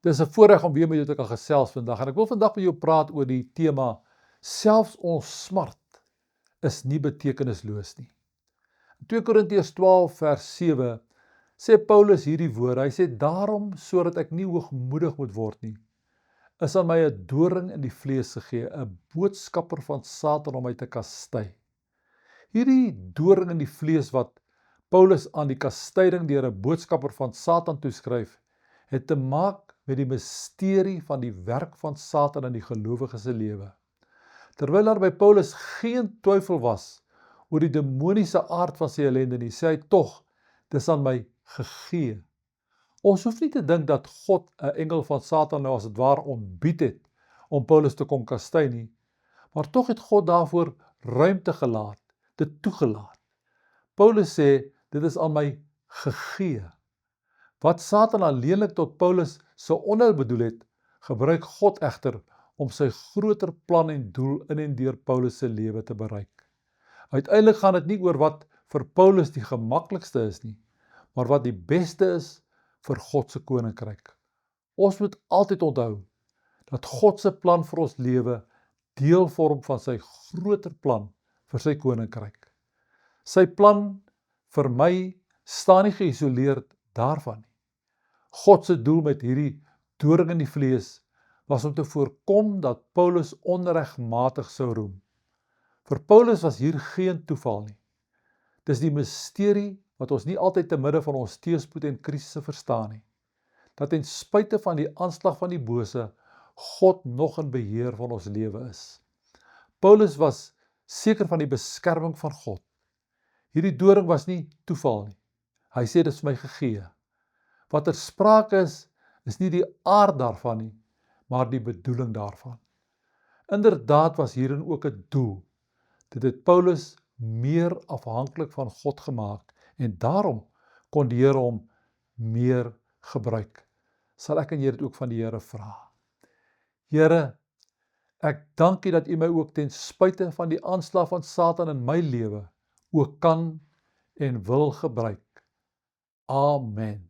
Dis 'n voorreg om weer met jou te kan gesels vandag en ek wil vandag met jou praat oor die tema selfs ons smart is nie betekenisloos nie. In 2 Korintiërs 12 vers 7 sê Paulus hierdie woorde. Hy sê daarom sodat ek nie hoogmoedig moet word nie, is aan my 'n doring in die vlees gegee, 'n boodskapper van Satan om my te kastei. Hierdie doring in die vlees wat Paulus aan die kastyding deur 'n boodskapper van Satan toeskryf, het te maak met die misterie van die werk van Satan in die gelowige se lewe. Terwyl daar by Paulus geen twyfel was oor die demoniese aard van sy ellende nie, sê hy tog, dis aan my gegee. Ons hoef nie te dink dat God 'n engel van Satan nou as dit ware ontbied het om Paulus te kom kastei nie, maar tog het God daarvoor ruimte gelaat, dit toegelaat. Paulus sê, dit is aan my gegee. Wat Satan alleenlik tot Paulus se onheil bedoel het, gebruik God egter om sy groter plan en doel in en deur Paulus se lewe te bereik. Uiteindelik gaan dit nie oor wat vir Paulus die gemaklikste is nie, maar wat die beste is vir God se koninkryk. Ons moet altyd onthou dat God se plan vir ons lewe deel vorm van sy groter plan vir sy koninkryk. Sy plan vir my staan nie geïsoleerd daarvan nie. God se doel met hierdie doring in die vlees was om te voorkom dat Paulus onregmatig sou roem. Vir Paulus was hier geen toeval nie. Dis die misterie wat ons nie altyd te midde van ons teëspoed en krisisse verstaan nie. Dat ten spyte van die aanslag van die bose, God nog in beheer van ons lewe is. Paulus was seker van die beskerming van God. Hierdie doring was nie toeval nie. Hy sê dit is my gegee. Wat sprake is nie die aard daarvan nie, maar die bedoeling daarvan. Inderdaad was hierin ook 'n doel. Dit het Paulus meer afhanklik van God gemaak en daarom kon die Here hom meer gebruik. Sal ek en jy dit ook van die Here vra. Here, ek dank U dat U my ook ten spyte van die aanslag van Satan in my lewe ook kan en wil gebruik. Amen.